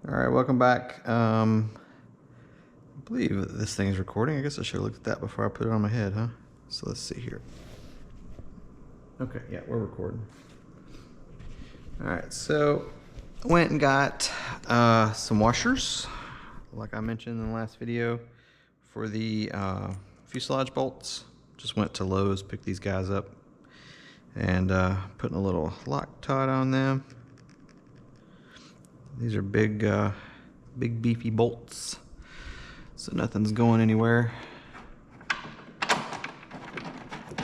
Alright, welcome back. I believe this thing's recording. I guess I should have looked at that before I put it on my head, huh? So let's see here. Okay, yeah, we're recording. Alright, so I went and got some washers, like I mentioned in the last video, for the fuselage bolts. Just went to Lowe's, picked these guys up, and putting a little Loctite on them. These are big beefy bolts, so nothing's going anywhere.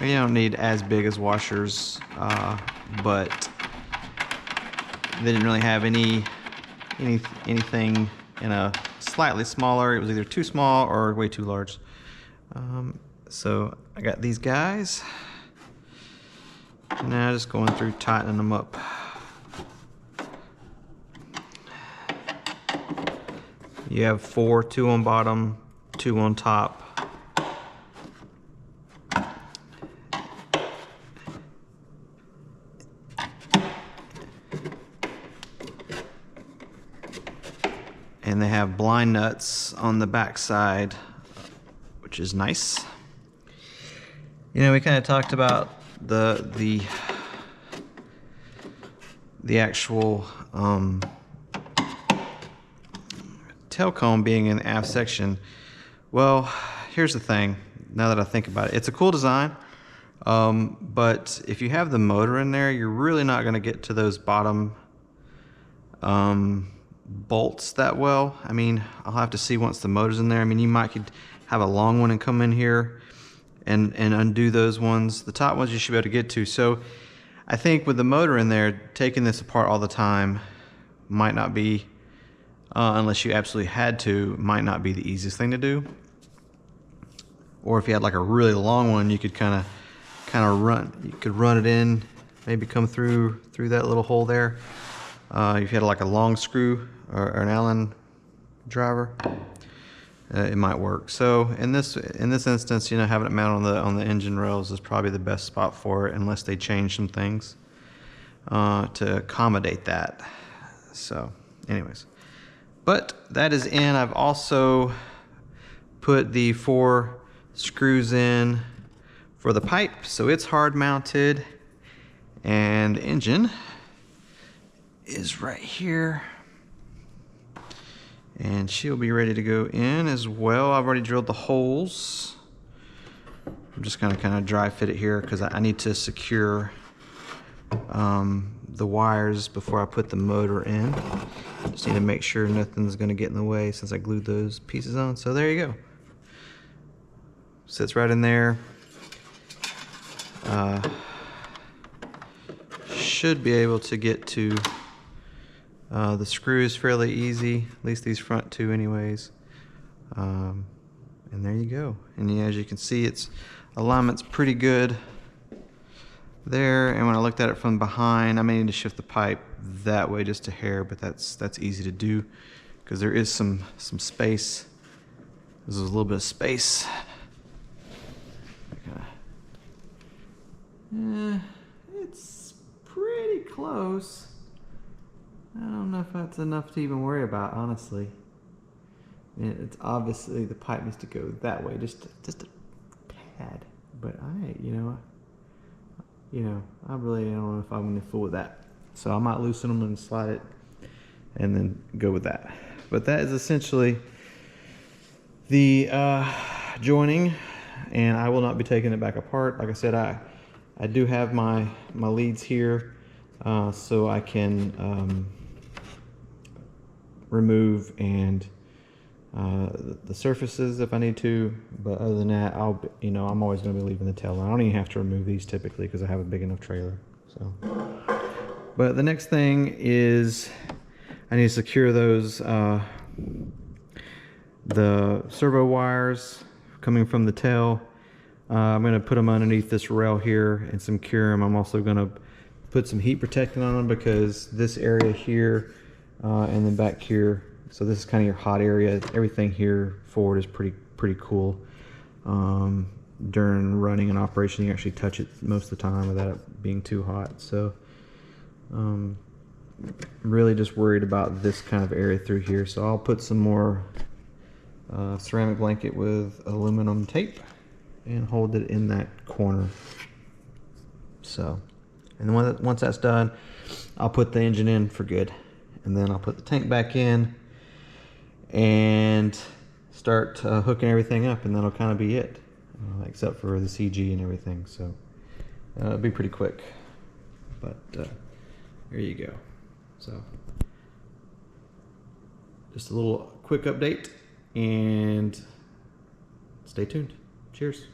You don't need as big as washers, but they didn't really have anything in a slightly smaller. It was either too small or way too large. So I got these guys. Now just going through tightening them up. You have 4, 2 on bottom, 2 on top. And they have blind nuts on the back side, which is nice. You know, we kind of talked about the actual tail cone being in the aft section. Well, here's the thing, now that I think about it, it's a cool design, but if you have the motor in there, you're really not going to get to those bottom bolts that well. I mean, I'll have to see once the motor's in there. I mean, you could have a long one and come in here and undo those ones. The top ones you should be able to get to. So I think with the motor in there, taking this apart all the time might not be, unless you absolutely had to, might not be the easiest thing to do. Or if you had like a really long one, you could kind of run it in, maybe come through that little hole there. If you had like a long screw or an Allen driver, it might work. So in this instance, you know, having it mounted on the engine rails is probably the best spot for it, unless they change some things to accommodate that. So anyways, but that is in. I've also put the 4 screws in for the pipe, so it's hard mounted, and the engine is right here, and she'll be ready to go in as well. I've already drilled the holes. I'm just gonna kind of dry fit it here because I need to secure the wires before I put the motor in. Just need to make sure nothing's gonna get in the way since I glued those pieces on. So there you go. Sits right in there. Should be able to get to the screws fairly easy, at least these front 2 anyways. And there you go. And yeah, as you can see, its alignment's pretty good there. And when I looked at it from behind, I may need to shift the pipe that way just a hair, but that's easy to do because there is some space. There's a little bit of space. It's pretty close. I don't know if that's enough to even worry about, honestly. It's obviously the pipe needs to go that way, just a tad. But I really don't know if I'm going to fool with that. So I might loosen them and slide it, and then go with that. But that is essentially the joining, and I will not be taking it back apart. Like I said, I do have my leads here, so I can remove and the surfaces if I need to, but other than that, I'm always going to be leaving the tail line. I don't even have to remove these typically because I have a big enough trailer. So, but the next thing is I need to secure those the servo wires coming from the tail. I'm going to put them underneath this rail here and secure them. I'm also going to put some heat protectant on them because this area here and then back here, so this is kind of your hot area. Everything here forward is pretty cool. During running an operation, you actually touch it most of the time without it being too hot. So really just worried about this kind of area through here. So I'll put some more ceramic blanket with aluminum tape and hold it in that corner. So, and then once that's done, I'll put the engine in for good, and then I'll put the tank back in and start hooking everything up, and that'll kind of be it, except for the CG and everything. So it'll be pretty quick, but there you go. So just a little quick update, and stay tuned. Cheers.